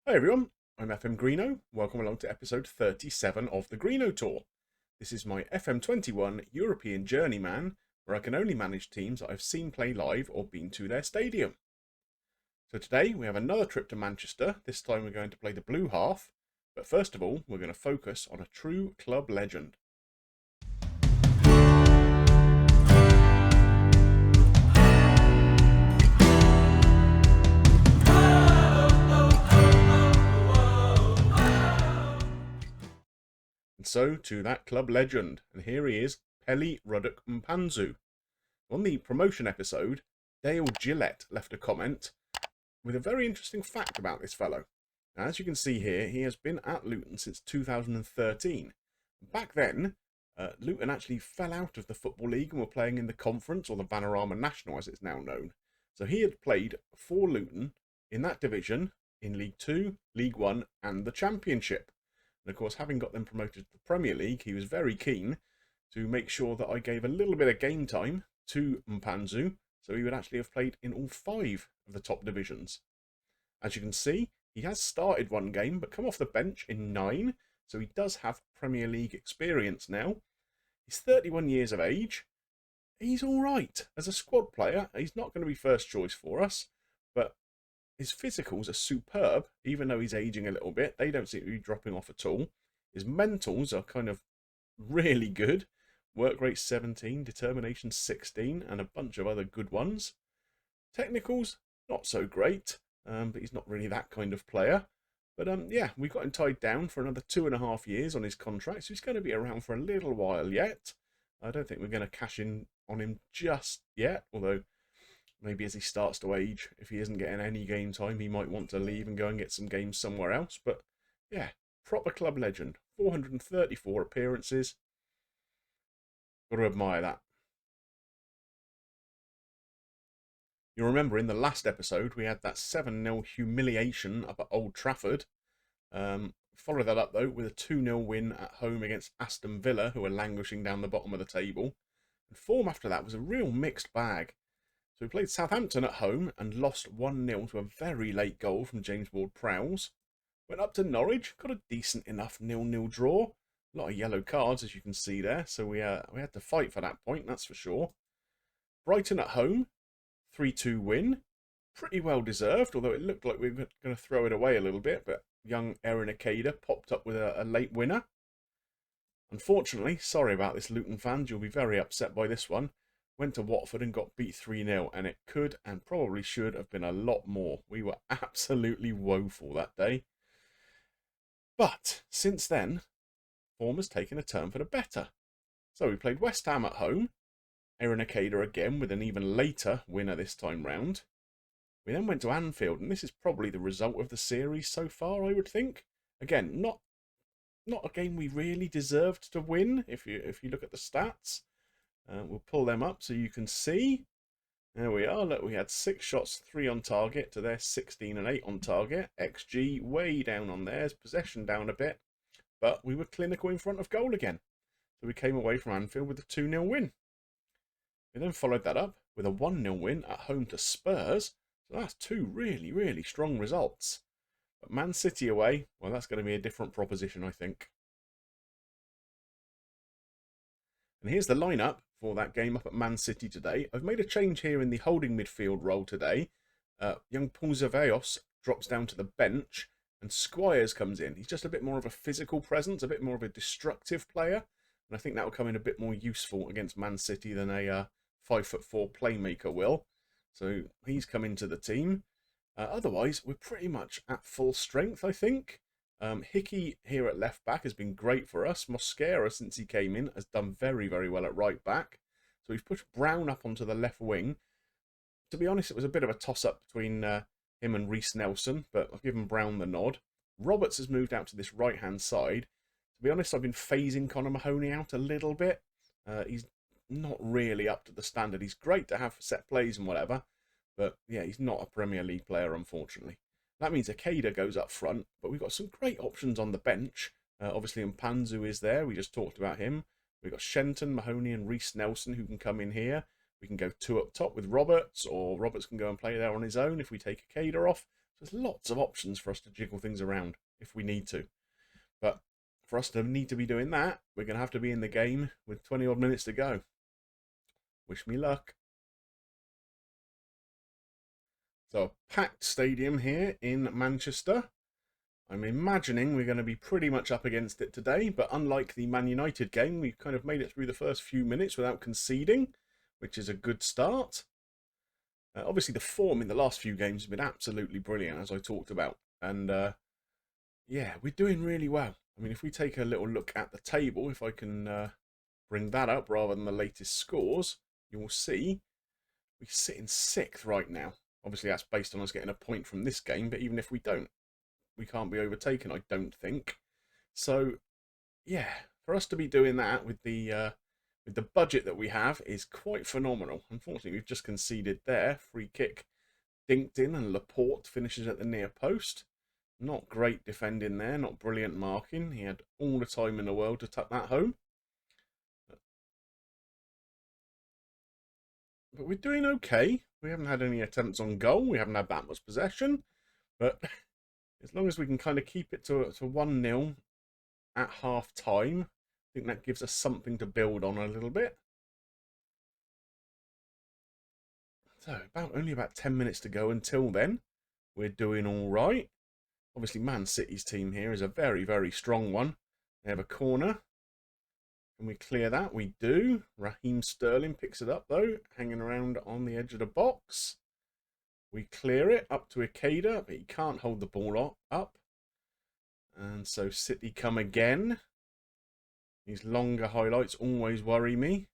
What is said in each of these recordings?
Hi everyone, I'm FMGreeno. Welcome along to episode 37 of the Greeno Tour. This is my FM21 European journeyman, where I can only manage teams that I've seen play live or been to their stadium. So today we have another trip to Manchester. This time we're going to play the Blue Half, but first of all we're going to focus on a true club legend. And so to that club legend, and here he is, Pelly Ruddock Mpanzu. On the promotion episode, Dale Gillette left a comment with a very interesting fact about this fellow. Now, as you can see here, he has been at Luton since 2013. Back then, Luton actually fell out of the Football League and were playing in the Conference, or the Vanarama National as it's now known. So he had played for Luton in that division, in League 2, League 1 and the Championship. And of course, having got them promoted to the Premier League, he was very keen to make sure that I gave a little bit of game time to Mpanzu, so he would actually have played in all 5 of the top divisions. As you can see, he has started one game, but come off the bench in 9, so he does have Premier League experience now. He's 31 years of age. He's all right. As a squad player, he's not going to be first choice for us, but his physicals are superb, even though he's aging a little bit. They don't seem to be dropping off at all. His mentals are kind of really good. Work rate 17, determination 16, and a bunch of other good ones. Technicals, not so great, but he's not really that kind of player. But yeah, we got him tied down for another 2.5 years on his contract, so he's going to be around for a little while yet. I don't think we're going to cash in on him just yet, although maybe as he starts to age, if he isn't getting any game time, he might want to leave and go and get some games somewhere else. But yeah, proper club legend. 434 appearances. Got to admire that. You remember in the last episode, we had that 7-0 humiliation up at Old Trafford. Follow that up, though, with a 2-0 win at home against Aston Villa, who are languishing down the bottom of the table. And form after that was a real mixed bag. So we played Southampton at home and lost 1-0 to a very late goal from James Ward-Prowse. Went up to Norwich, got a decent enough 0-0 draw. A lot of yellow cards, as you can see there, so we had to fight for that point, that's for sure. Brighton at home, 3-2 win. Pretty well deserved, although it looked like we were going to throw it away a little bit, but young Erling Braut popped up with a late winner. Unfortunately, sorry about this, Luton fans, you'll be very upset by this one. Went to Watford and got beat 3-0, and it could and probably should have been a lot more. We were absolutely woeful that day. But since then, form has taken a turn for the better. So we played West Ham at home. Erling Braut again with an even later winner this time round. We then went to Anfield, and this is probably the result of the series so far, I would think. Again, not a game we really deserved to win if you look at the stats. We'll pull them up so you can see. There we are. Look, we had 6 shots, 3 on target to their 16 and 8 on target. XG way down on theirs. Possession down a bit. But we were clinical in front of goal again. So we came away from Anfield with a 2-0 win. We then followed that up with a 1-0 win at home to Spurs. So that's 2 really, really strong results. But Man City away, well, that's going to be a different proposition, I think. And here's the lineup for that game up at Man City today. I've made a change here in the holding midfield role today. Young Paul Zaveos drops down to the bench and Squires comes in. He's just a bit more of a physical presence, a bit more of a destructive player. And I think that will come in a bit more useful against Man City than a 5'4" playmaker will. So he's come into the team. Otherwise, we're pretty much at full strength, I think. Hickey here at left back has been great for us. Mosquera, since he came in, has done very, very well at right back. So we've pushed Brown up onto the left wing. To be honest, it was a bit of a toss-up between him and Reece Nelson, but I've given Brown the nod. Roberts has moved out to this right-hand side. To be honest, I've been phasing Connor Mahoney out a little bit. He's not really up to the standard. He's great to have for set plays and whatever, but yeah, he's not a Premier League player, unfortunately. That means Akeda goes up front, but we've got some great options on the bench. Obviously, Mpanzu is there. We just talked about him. We've got Shenton, Mahoney, and Reece Nelson who can come in here. We can go 2 up top with Roberts, or Roberts can go and play there on his own if we take Akeda off. There's lots of options for us to jiggle things around if we need to. But for us to need to be doing that, we're going to have to be in the game with 20 odd minutes to go. Wish me luck. So a packed stadium here in Manchester. I'm imagining we're going to be pretty much up against it today, but unlike the Man United game, we've kind of made it through the first few minutes without conceding, which is a good start. Obviously, the form in the last few games has been absolutely brilliant, as I talked about. And yeah, we're doing really well. I mean, if we take a little look at the table, if I can bring that up rather than the latest scores, you will see we sit in 6th right now. Obviously, that's based on us getting a point from this game, but even if we don't, we can't be overtaken, I don't think. So, yeah, for us to be doing that with the budget that we have is quite phenomenal. Unfortunately, we've just conceded there. Free kick dinked in, and Laporte finishes at the near post. Not great defending there, not brilliant marking. He had all the time in the world to tuck that home. But we're doing okay. We haven't had any attempts on goal. We haven't had that much possession. But as long as we can kind of keep it to 1-0 at half time, I think that gives us something to build on a little bit. So only about 10 minutes to go until then. We're doing all right. Obviously, Man City's team here is a very, very strong one. They have a corner. Can we clear that? We do. Raheem Sterling picks it up, though, hanging around on the edge of the box. We clear it up to Ikeda, but he can't hold the ball up. And so City come again. These longer highlights always worry me.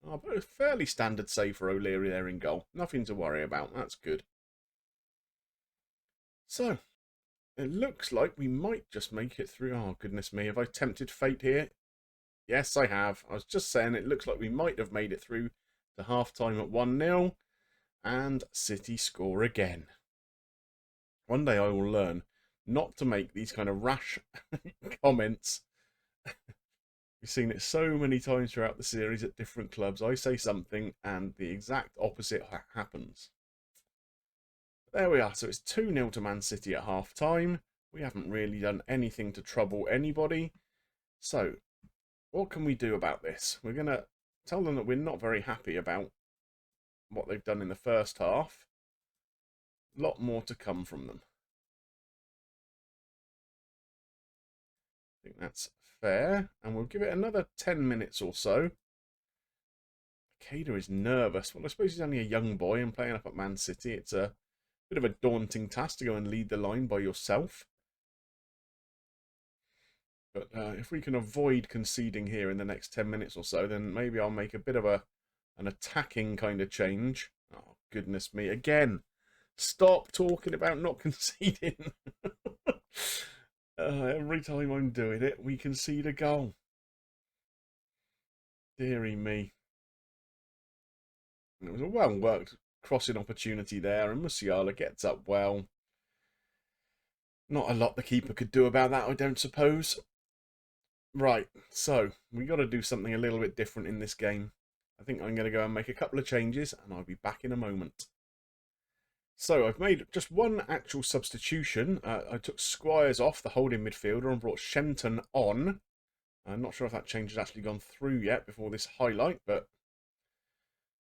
Oh, but a fairly standard save for O'Leary there in goal. Nothing to worry about. That's good. So, it looks like we might just make it through. Oh, goodness me. Have I tempted fate here? Yes, I have. I was just saying it looks like we might have made it through to half-time at 1-0. And City score again. One day I will learn not to make these kind of rash comments. We've seen it so many times throughout the series at different clubs. I say something and the exact opposite happens. There we are. So it's 2-0 to Man City at half-time. We haven't really done anything to trouble anybody. So what can we do about this? We're going to tell them that we're not very happy about what they've done in the first half. A lot more to come from them. I think that's fair. And we'll give it another 10 minutes or so. Ikeda is nervous. Well, I suppose he's only a young boy and playing up at Man City. It's a bit of a daunting task to go and lead the line by yourself. But if we can avoid conceding here in the next 10 minutes or so, then maybe I'll make a bit of an attacking kind of change. Oh, goodness me. Again, stop talking about not conceding. Every time I'm doing it, we concede a goal. Deary me. It was a well-worked crossing opportunity there, and Musiala gets up well. Not a lot the keeper could do about that, I don't suppose. Right, so we got to do something a little bit different in this game. I think I'm going to go and make a couple of changes, and I'll be back in a moment. So I've made just one actual substitution. I took Squires off, the holding midfielder, and brought Shenton on. I'm not sure if that change has actually gone through yet before this highlight, but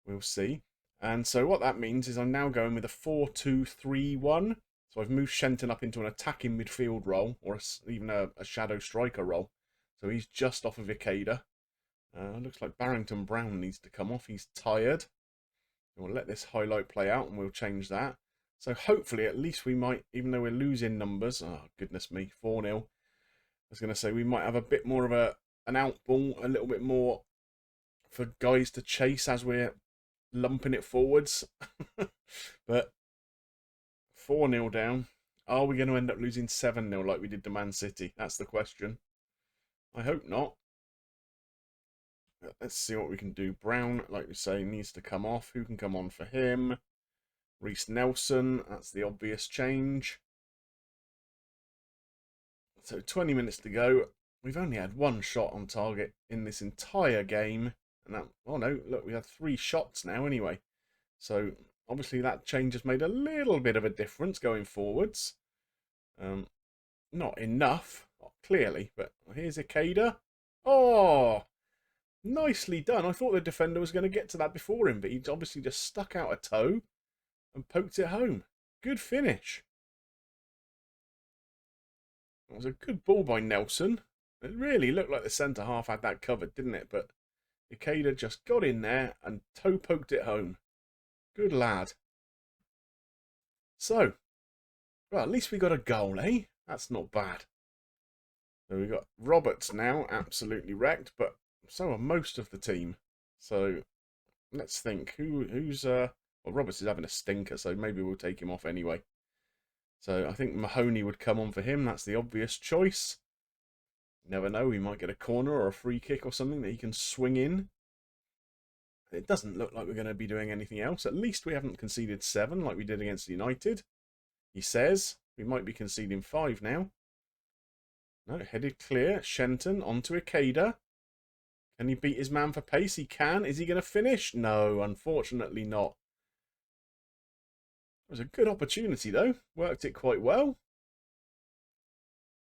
we'll see. And so what that means is I'm now going with a 4-2-3-1. So I've moved Shenton up into an attacking midfield role, or even a shadow striker role. So he's just off of Ikeda. Looks like Barrington Brown needs to come off. He's tired. We'll let this highlight play out and we'll change that. So hopefully at least we might, even though we're losing numbers, oh goodness me, 4-0. I was going to say we might have a bit more of an out ball, a little bit more for guys to chase as we're lumping it forwards. But 4-0 down. Are we going to end up losing 7-0 like we did to Man City? That's the question. I hope not. Let's see what we can do. Brown, like we say, needs to come off. Who can come on for him? Reece Nelson, that's the obvious change. So 20 minutes to go. We've only had one shot on target in this entire game. And that, oh no, look, we had 3 shots now anyway. So obviously that change has made a little bit of a difference going forwards. Not enough, clearly, but here's Ikeda. Oh, nicely done. I thought the defender was going to get to that before him, but he obviously just stuck out a toe and poked it home. Good finish. It was a good ball by Nelson. It really looked like the centre-half had that covered, didn't it? But Ikeda just got in there and toe poked it home. Good lad. So, well, at least we got a goal, eh? That's not bad. So we got Roberts now, absolutely wrecked, but so are most of the team. So let's think. Who's well, Roberts is having a stinker, so maybe we'll take him off anyway. So I think Mahoney would come on for him. That's the obvious choice. Never know, he might get a corner or a free kick or something that he can swing in. It doesn't look like we're going to be doing anything else. At least we haven't conceded 7 like we did against United. He says we might be conceding 5 now. No, headed clear. Shenton onto Ikeda. Can he beat his man for pace? He can. Is he going to finish? No, unfortunately not. It was a good opportunity though. Worked it quite well.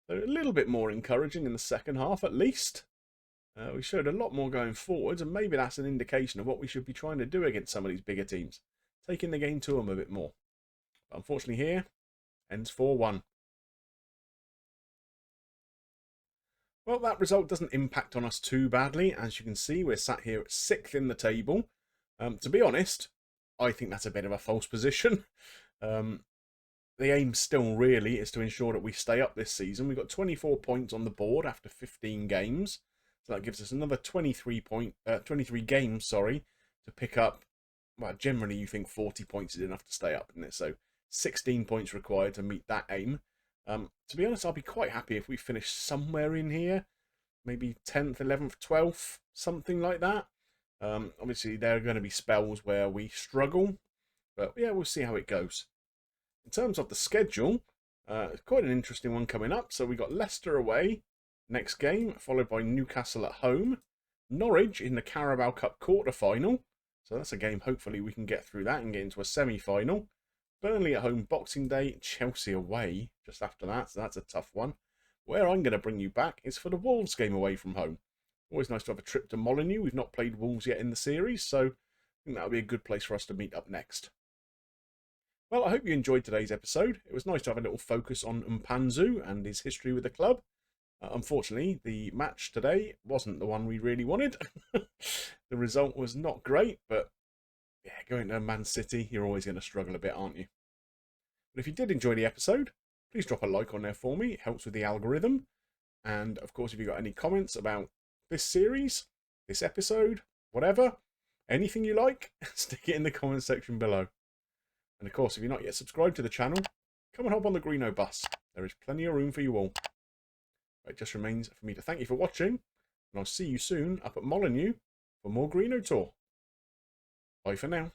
So a little bit more encouraging in the second half at least. We showed a lot more going forwards, and maybe that's an indication of what we should be trying to do against some of these bigger teams. Taking the game to them a bit more. But unfortunately here, ends 4-1. Well, that result doesn't impact on us too badly. As you can see, we're sat here at 6th in the table. To be honest, I think that's a bit of a false position. The aim still really is to ensure that we stay up this season. We've got 24 points on the board after 15 games. So that gives us another 23 games, to pick up. Well, generally you think 40 points is enough to stay up, isn't it? So 16 points required to meet that aim. To be honest, I'll be quite happy if we finish somewhere in here. Maybe 10th, 11th, 12th, something like that. Obviously, there are going to be spells where we struggle. But yeah, we'll see how it goes. In terms of the schedule, it's quite an interesting one coming up. So we got Leicester away next game, followed by Newcastle at home. Norwich in the Carabao Cup quarter-final. So that's a game hopefully we can get through that and get into a semi-final. Burnley at home Boxing Day, Chelsea away just after that, so that's a tough one. Where I'm going to bring you back is for the Wolves game away from home. Always nice to have a trip to Molineux. We've not played Wolves yet in the series, so I think that'll be a good place for us to meet up next. Well, I hope you enjoyed today's episode. It was nice to have a little focus on Mpanzu and his history with the club. Unfortunately, the match today wasn't the one we really wanted. The result was not great, but yeah, going to Man City, you're always going to struggle a bit, aren't you? But if you did enjoy the episode, please drop a like on there for me. It helps with the algorithm. And of course, if you've got any comments about this series, this episode, whatever, anything you like, stick it in the comment section below. And of course, if you're not yet subscribed to the channel, come and hop on the Greenobus. There is plenty of room for you all. It just remains for me to thank you for watching, and I'll see you soon up at Molineux for more Greeno Tour. Bye for now.